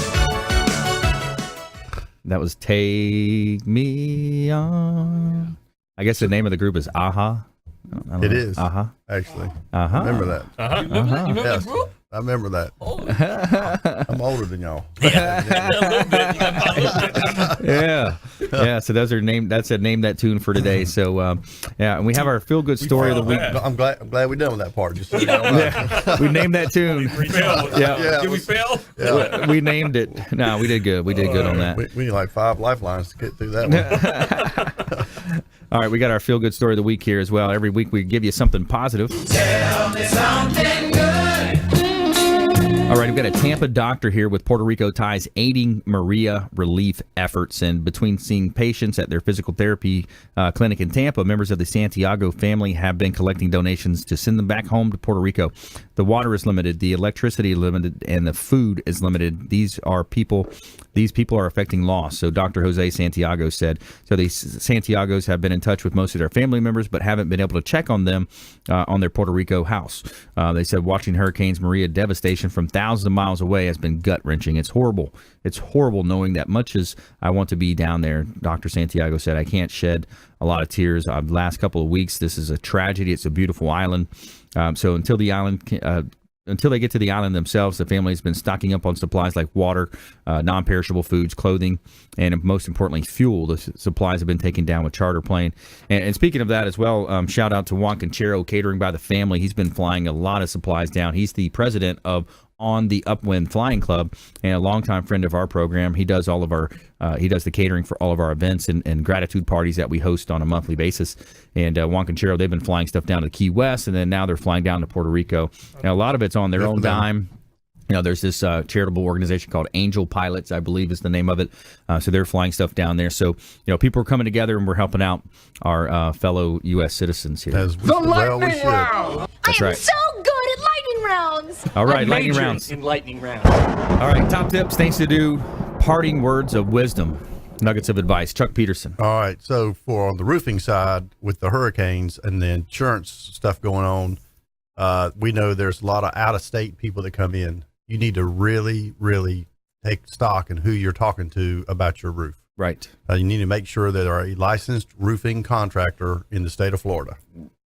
That was Take Me On. I guess the name of the group is Aha. It is. Aha. Actually. Aha. I remember that. You remember that? You remember that group? I remember that. I'm older than y'all. Yeah. So those are that's a Name That Tune for today. So and we have our feel good story of the week. I'm glad we done with that part. Just so you know. We named that tune. Did we fail? Yeah. We named it. No, we did good. We did good on that. We need like 5 lifelines to get through that one. All right, we got our feel good story of the week here as well. Every week we give you something positive. Tell me something good. All right, we've got a Tampa doctor here with Puerto Rico ties aiding Maria relief efforts. And between seeing patients at their physical therapy clinic in Tampa, members of the Santiago family have been collecting donations to send them back home to Puerto Rico. The water is limited, the electricity is limited, and the food is limited. These people are affecting loss. So Dr. Jose Santiago said. So the Santiagos have been in touch with most of their family members, but haven't been able to check on them on their Puerto Rico house. They said watching Hurricanes Maria devastation from thousands of miles away has been gut-wrenching. It's horrible. It's horrible knowing that much as I want to be down there. Dr. Santiago said, I can't shed a lot of tears. The last couple of weeks, this is a tragedy. It's a beautiful island. So until they get to the island themselves, the family has been stocking up on supplies like water, non-perishable foods, clothing, and most importantly, fuel. The supplies have been taken down with charter plane. And speaking of that as well, shout out to Juan Conchero, Catering by the Family. He's been flying a lot of supplies down. He's the president of On the Upwind Flying Club and a longtime friend of our program. He does all of our he does the catering for all of our events and gratitude parties that we host on a monthly basis. And Juan Conchero, they've been flying stuff down to Key West, and then now they're flying down to Puerto Rico. Now, a lot of it's on their own dime. You know, there's this charitable organization called Angel Pilots, I believe is the name of it. So they're flying stuff down there. So, you know, people are coming together and we're helping out our fellow U.S. citizens here. The lightning round! That's right. So good at lightning rounds! All right, lightning rounds. In lightning round. All right, top tips, things to do, parting words of wisdom, nuggets of advice. Chuck Peterson. All right, so for on the roofing side with the hurricanes and the insurance stuff going on, we know there's a lot of out-of-state people that come in. You need to really, really take stock in who you're talking to about your roof. Right. You need to make sure that they're a licensed roofing contractor in the state of Florida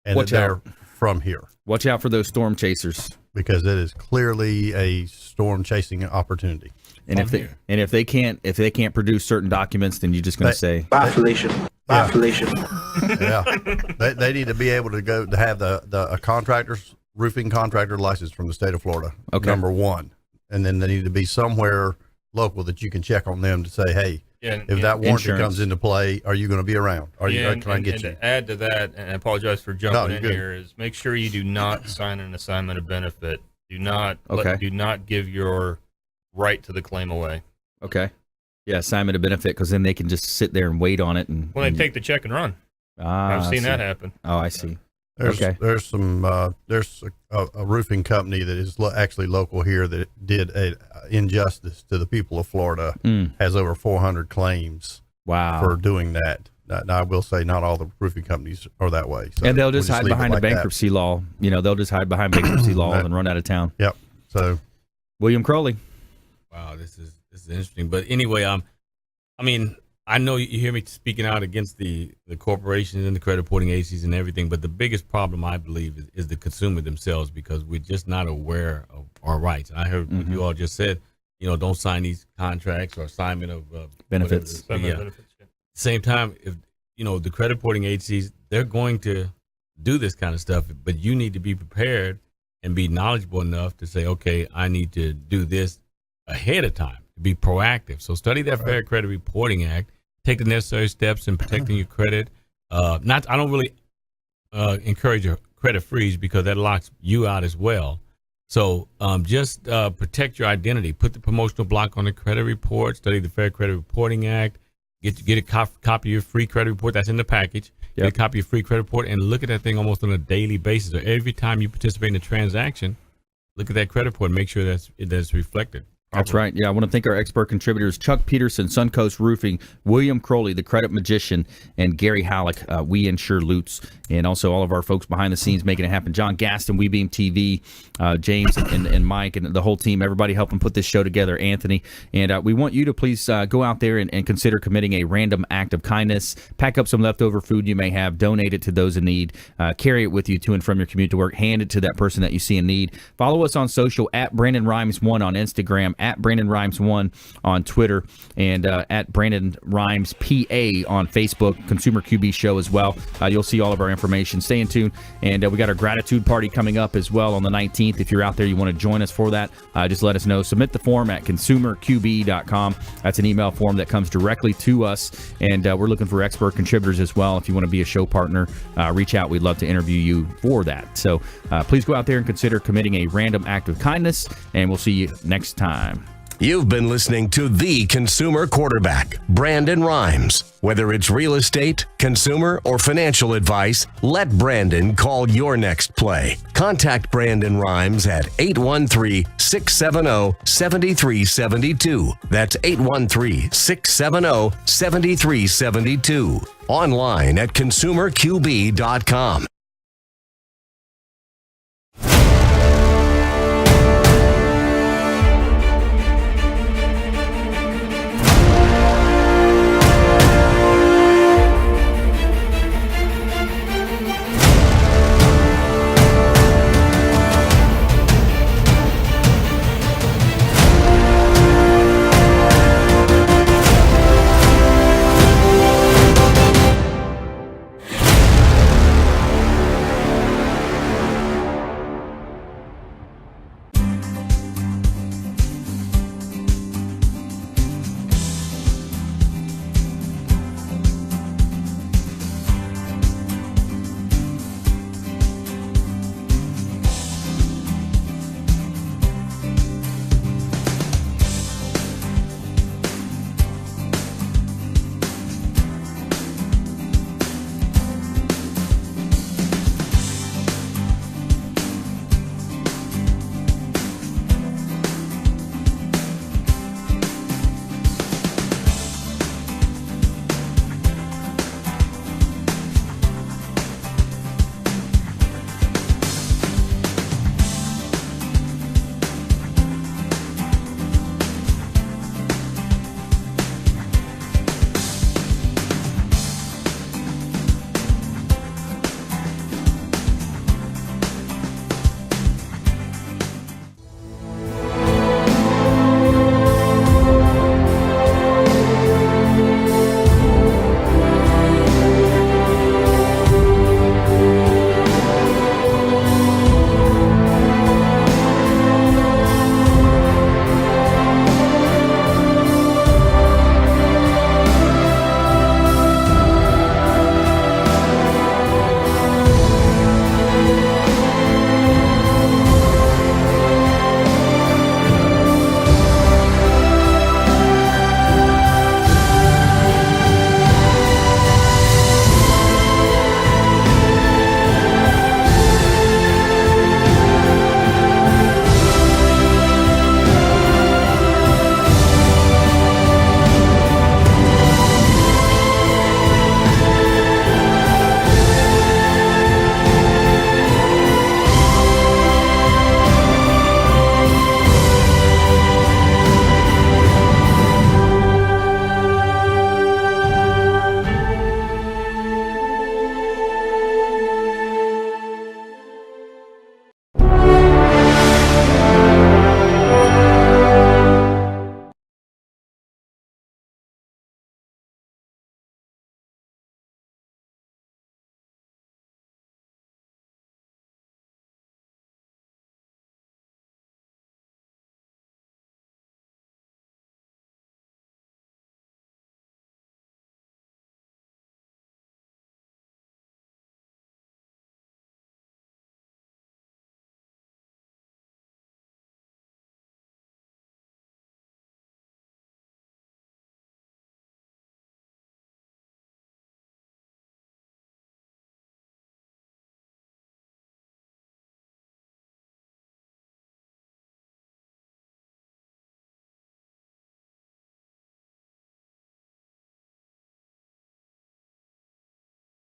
and that they're from here. Watch out for those storm chasers, because it is clearly a storm chasing opportunity. And if they can't produce certain documents, then you're just going to say Bye, Felicia. Bye, Felicia. Yeah, they need to be able to go to have a contractor's roofing contractor license from the state of Florida. Okay. Number one, and then they need to be somewhere local that you can check on them to say, hey, if that warranty comes into play, are you going to be around? Can I get you? To add to that, and I apologize for jumping in here, is make sure you do not sign an assignment of benefit. Do not give your right to the claim away. Okay. Yeah, assignment of benefit, because then they can just sit there and wait on it. They take the check and run. I've seen that happen. Oh, I see. There's a roofing company that is actually local here that did an injustice to the people of Florida. Has over 400 claims. Wow. For doing that. Now, I will say not all the roofing companies are that way. So and they'll just hide behind the bankruptcy law. You know, they'll just hide behind bankruptcy law and run out of town. Yep. So, William Crowley. Wow, this is interesting. But anyway, I mean, I know you hear me speaking out against the corporations and the credit reporting agencies and everything, but the biggest problem, I believe, is the consumer themselves, because we're just not aware of our rights. I heard what you all just said, you know, don't sign these contracts or assignment of benefits. Same time, if, you know, the credit reporting agencies, they're going to do this kind of stuff, but you need to be prepared and be knowledgeable enough to say, okay, I need to do this ahead of time, to be proactive. So study that Fair Credit Reporting Act, take the necessary steps in protecting your credit. I don't really encourage a credit freeze, because that locks you out as well. So just protect your identity. Put the promotional block on the credit report. Study the Fair Credit Reporting Act. Get a copy of your free credit report that's in the package. Get a copy of your free credit report and look at that thing almost on a daily basis. Or every time you participate in a transaction, look at that credit report and make sure that's reflected. That's right. Yeah, I want to thank our expert contributors, Chuck Peterson, Suncoast Roofing, William Crowley, the Credit Magician, and Gary Hallock, WeInsure Lutz, and also all of our folks behind the scenes making it happen. John Gaston, WeBeam TV, James and Mike and the whole team, everybody helping put this show together, Anthony. And we want you to please go out there and consider committing a random act of kindness. Pack up some leftover food you may have, donate it to those in need, carry it with you to and from your commute to work, hand it to that person that you see in need. Follow us on social at Brandon Rhymes1 on Instagram, at Brandon Rhymes1 on Twitter, and at Brandon Rhymes PA on Facebook, Consumer QB Show as well. You'll see all of our information information. Stay in tune. And we got our gratitude party coming up as well on the 19th. If you're out there, you want to join us for that, just let us know. Submit the form at consumerqb.com. That's an email form that comes directly to us. And we're looking for expert contributors as well. If you want to be a show partner, reach out. We'd love to interview you for that. So please go out there and consider committing a random act of kindness. And we'll see you next time. You've been listening to the Consumer Quarterback, Brandon Rhymes. Whether it's real estate, consumer, or financial advice, let Brandon call your next play. Contact Brandon Rhymes at 813-670-7372. That's 813-670-7372. Online at consumerqb.com.